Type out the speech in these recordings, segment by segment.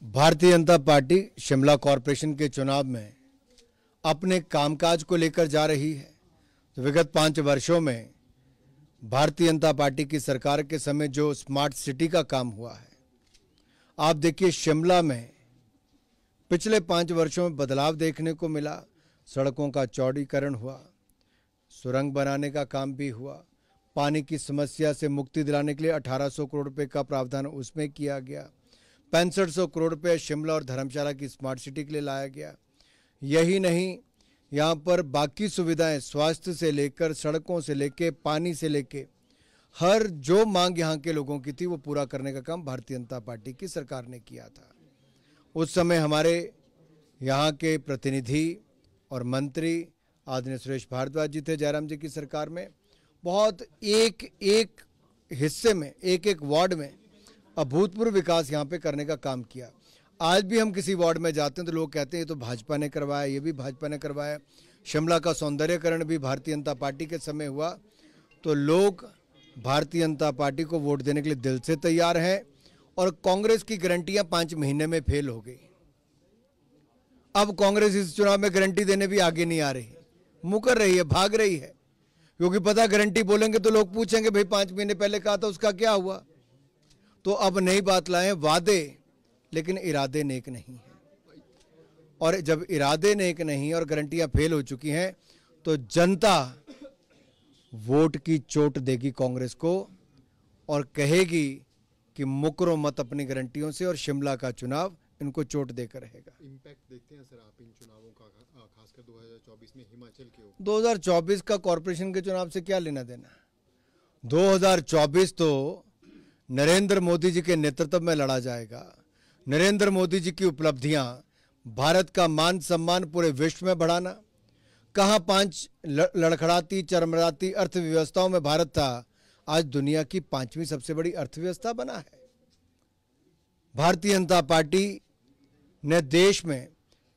Bharatiya Janata party Shimla corporation के चुनाव में अपने कामकाज को लेकर जा रही है। तो विगत 5 वर्षों में भारतीय जनता पार्टी की सरकार के समय जो स्मार्ट सिटी का काम हुआ है, आप देखिए शिमला में पिछले 5 वर्षों में बदलाव देखने को मिला। सड़कों का चौड़ीकरण हुआ, सुरंग बनाने का काम भी हुआ, पानी की समस्या से मुक्ति दिलाने के लिए 1800 करोड़ रुपए का प्रावधान उसमें किया गया, 6500 करोड़ रुपए शिमला और धर्मशाला की स्मार्ट सिटी के लिए लाया गया। यही नहीं, यहाँ पर बाकी सुविधाएं स्वास्थ्य से लेकर सड़कों से लेकर पानी से लेकर हर जो मांग यहाँ के लोगों की थी वो पूरा करने का काम भारतीय जनता पार्टी की सरकार ने किया था। उस समय हमारे यहाँ के प्रतिनिधि और मंत्री आदरणीय सुरेश भारद्वाज जी थे जयराम जी की सरकार में। बहुत एक एक हिस्से में एक एक वार्ड में अभूतपूर्व विकास यहाँ पे करने का काम किया। आज भी हम किसी वार्ड में जाते हैं तो लोग कहते हैं ये तो भाजपा ने करवाया, ये भी भाजपा ने करवाया। शिमला का सौंदर्यकरण भी भारतीय जनता पार्टी के समय हुआ। तो लोग भारतीय जनता पार्टी को वोट देने के लिए दिल से तैयार हैं और कांग्रेस की गारंटियां 5 महीने में फेल हो गई। अब कांग्रेस इस चुनाव में गारंटी देने भी आगे नहीं आ रही, मुकर रही है, भाग रही है, क्योंकि पता गारंटी बोलेंगे तो लोग पूछेंगे भाई 5 महीने पहले कहा था उसका क्या हुआ। तो अब नई बात लाए, वादे लेकिन इरादे नेक नहीं है। और जब इरादे नेक नहीं और गारंटियां फेल हो चुकी हैं तो जनता वोट की चोट देगी कांग्रेस को और कहेगी कि मुकरो मत अपनी गारंटियों से, और शिमला का चुनाव इनको चोट देकर रहेगा। इम्पैक्ट देखते हैं सर आप इन चुनावों का, खासकर 2024 में हिमाचल के ऊपर। 2024 का कॉरपोरेशन के चुनाव से क्या लेना देना। 2024 तो नरेंद्र मोदी जी के नेतृत्व में लड़ा जाएगा। नरेंद्र मोदी जी की उपलब्धियां, भारत का मान सम्मान पूरे विश्व में बढ़ाना। कहां 5 लड़खड़ाती चरमराती अर्थव्यवस्थाओं में भारत था, आज दुनिया की 5वीं सबसे बड़ी अर्थव्यवस्था बना है। भारतीय जनता पार्टी ने देश में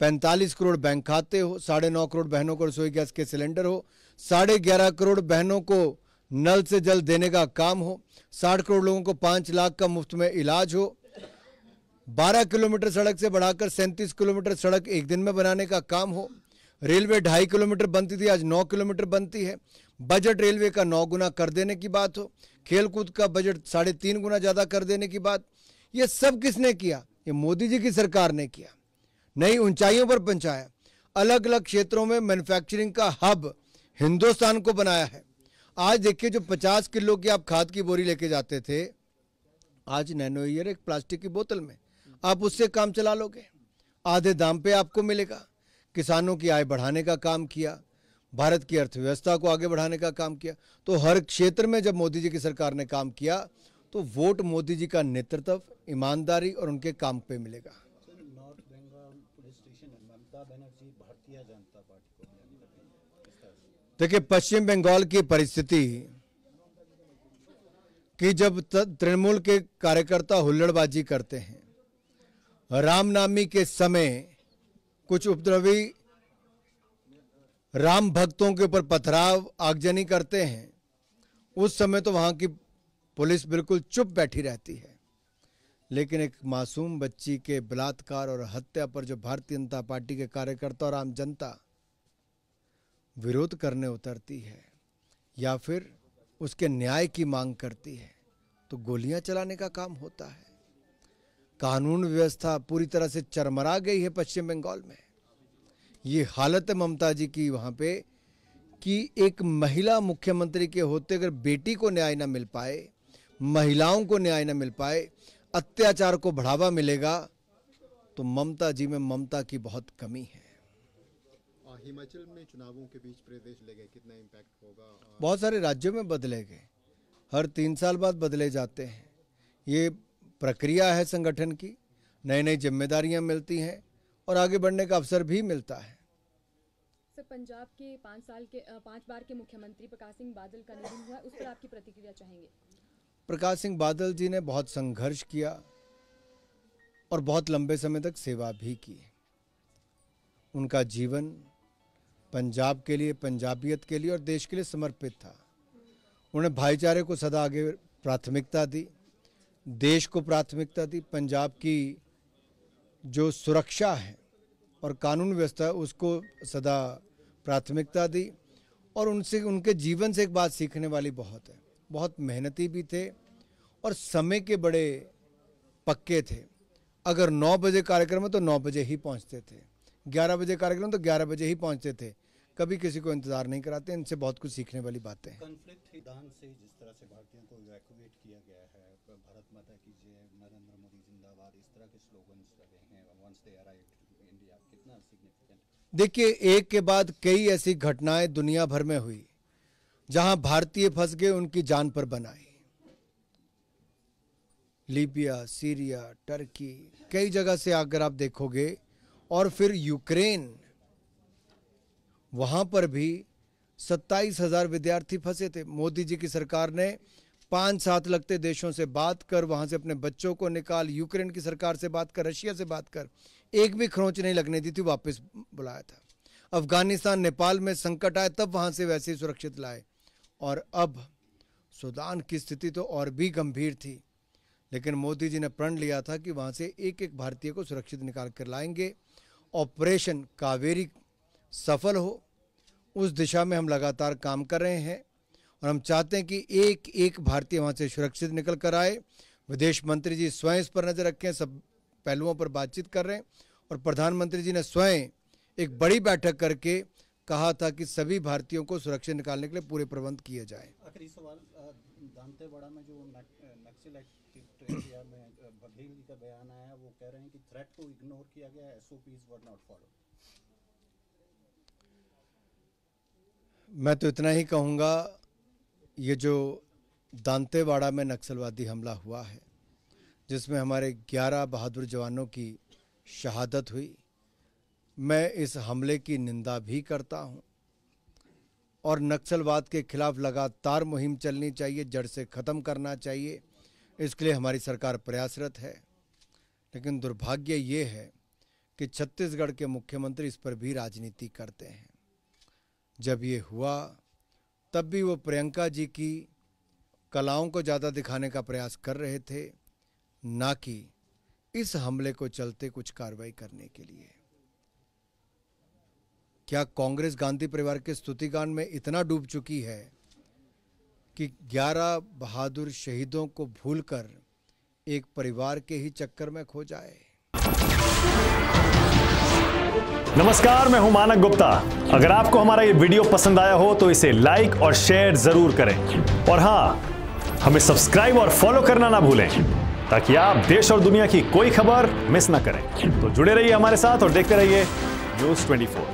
45 करोड़ बैंक खाते हो, 9.5 करोड़ बहनों को रसोई गैस के सिलेंडर हो, 11.5 करोड़ बहनों को नल से जल देने का काम हो, 60 करोड़ लोगों को 5 लाख का मुफ्त में इलाज हो, 12 किलोमीटर सड़क से बढ़ाकर 37 किलोमीटर सड़क एक दिन में बनाने का काम हो, रेलवे 2.5 किलोमीटर बनती थी आज 9 किलोमीटर बनती है, बजट रेलवे का 9 गुना कर देने की बात हो, खेलकूद का बजट 3.5 गुना ज़्यादा कर देने की बात। ये सब किसने किया? ये मोदी जी की सरकार ने किया। नई ऊंचाइयों पर पहुंचाया, अलग अलग क्षेत्रों में मैन्युफैक्चरिंग का हब हिंदुस्तान को बनाया है। आज देखिए, जो 50 किलो की आप खाद की बोरी लेके जाते थे, आज नैनो ईयर एक प्लास्टिक की बोतल में आप उससे काम चला लोगे, आधे दाम पे आपको मिलेगा। किसानों की आय बढ़ाने का काम किया, भारत की अर्थव्यवस्था को आगे बढ़ाने का काम किया। तो हर क्षेत्र में जब मोदी जी की सरकार ने काम किया तो वोट मोदी जी का नेतृत्व, ईमानदारी और उनके काम पे मिलेगा। नॉर्थ बंगाल पुलिस स्टेशन है, ममता बनर्जी भारतीय जनता पार्टी को। देखिए, पश्चिम बंगाल की परिस्थिति कि जब तृणमूल के कार्यकर्ता हुल्लड़बाजी करते हैं, रामनवमी के समय कुछ उपद्रवी राम भक्तों के ऊपर पथराव आगजनी करते हैं, उस समय तो वहां की पुलिस बिल्कुल चुप बैठी रहती है। लेकिन एक मासूम बच्ची के बलात्कार और हत्या पर जो भारतीय जनता पार्टी के कार्यकर्ता और आम जनता विरोध करने उतरती है या फिर उसके न्याय की मांग करती है, तो गोलियां चलाने का काम होता है। कानून व्यवस्था पूरी तरह से चरमरा गई है पश्चिम बंगाल में। ये हालत है ममता जी की वहाँ पे कि एक महिला मुख्यमंत्री के होते अगर बेटी को न्याय न मिल पाए, महिलाओं को न्याय न मिल पाए, अत्याचार को बढ़ावा मिलेगा, तो ममता जी में ममता की बहुत कमी है। हिमाचल में चुनावों के बीच प्रदेश ले गए, कितना इम्पैक्ट होगा? बहुत सारे राज्यों में बदले गए, हर 3 साल बाद बदले जाते हैं। ये प्रक्रिया है संगठन की, नई नई जिम्मेदारियां मिलती हैं और आगे बढ़ने का अवसर भी मिलता है। सर, पंजाब के 5 बार के मुख्यमंत्री प्रकाश सिंह बादल का निधन हुआ, उस पर आपकी प्रतिक्रिया चाहेंगे? प्रकाश सिंह बादल जी ने बहुत संघर्ष किया और बहुत लंबे समय तक सेवा भी की। उनका जीवन पंजाब के लिए, पंजाबियत के लिए और देश के लिए समर्पित था। उन्होंने भाईचारे को सदा आगे प्राथमिकता दी, देश को प्राथमिकता दी। पंजाब की जो सुरक्षा है और कानून व्यवस्था है उसको सदा प्राथमिकता दी। और उनसे, उनके जीवन से एक बात सीखने वाली बहुत है। बहुत मेहनती भी थे और समय के बड़े पक्के थे। अगर 9 बजे कार्यक्रम है तो 9 बजे ही पहुंचते थे, 11 बजे कार्यक्रम तो 11 बजे ही पहुंचते थे, कभी किसी को इंतजार नहीं कराते। इनसे बहुत कुछ सीखने वाली बातें हैं। कॉन्फ्लिक्ट दान से जिस तरह से भारतीयों को इवैक्यूएट किया गया है, भारत माता की जय, नरेंद्र मोदी जिंदाबाद, इस तरह के स्लोगन्स लगे हैं once they arrived to India, कितना सिग्निफिकेंट? देखिए, एक के बाद कई ऐसी घटनाएं दुनिया भर में हुई जहां भारतीय फंस गए, उनकी जान पर बनाई। लीबिया, सीरिया, टर्की, कई जगह से अगर आप देखोगे, और फिर यूक्रेन, वहां पर भी 27,000 विद्यार्थी फंसे थे। मोदी जी की सरकार ने 5-7 लगते देशों से बात कर, वहां से अपने बच्चों को निकाल, यूक्रेन की सरकार से बात कर, रशिया से बात कर, एक भी खरोंच नहीं लगने दी थी, वापस बुलाया था। अफगानिस्तान, नेपाल में संकट आए तब वहां से वैसे ही सुरक्षित लाए। और अब सूडान की स्थिति तो और भी गंभीर थी, लेकिन मोदी जी ने प्रण लिया था कि वहां से एक एक भारतीय को सुरक्षित निकाल कर लाएंगे। ऑपरेशन कावेरी सफल हो, उस दिशा में हम लगातार काम कर रहे हैं और हम चाहते हैं कि एक एक भारतीय वहां से सुरक्षित निकल कर आए। विदेश मंत्री जी स्वयं इस पर नजर रखें, सब पहलुओं पर बातचीत कर रहे हैं। और प्रधानमंत्री जी ने स्वयं एक बड़ी बैठक करके कहा था कि सभी भारतीयों को सुरक्षित निकालने के लिए पूरे प्रबंध किए जाएं। आखिरी सवाल, दांतेवाड़ा में जो नक्सल एरिया में बघेल जी का बयान आया, वो कह रहे हैं कि थ्रेट को इग्नोर किया गया, एसओपीज वर नॉट फॉलोड। मैं तो इतना ही कहूँगा, ये जो दांतेवाड़ा में नक्सलवादी हमला हुआ है, जिसमें हमारे 11 बहादुर जवानों की शहादत हुई, मैं इस हमले की निंदा भी करता हूँ। और नक्सलवाद के खिलाफ लगातार मुहिम चलनी चाहिए, जड़ से ख़त्म करना चाहिए, इसके लिए हमारी सरकार प्रयासरत है। लेकिन दुर्भाग्य ये है कि छत्तीसगढ़ के मुख्यमंत्री इस पर भी राजनीति करते हैं। जब ये हुआ तब भी वो प्रियंका जी की कलाओं को ज़्यादा दिखाने का प्रयास कर रहे थे, ना कि इस हमले को चलते कुछ कार्रवाई करने के लिए। क्या कांग्रेस गांधी परिवार के स्तुतिगान में इतना डूब चुकी है कि 11 बहादुर शहीदों को भूलकर एक परिवार के ही चक्कर में खो जाए? नमस्कार, मैं हूं मानक गुप्ता। अगर आपको हमारा ये वीडियो पसंद आया हो तो इसे लाइक और शेयर जरूर करें। और हां, हमें सब्सक्राइब और फॉलो करना ना भूलें, ताकि आप देश और दुनिया की कोई खबर मिस ना करें। तो जुड़े रहिए हमारे साथ और देखते रहिए न्यूज़ 24।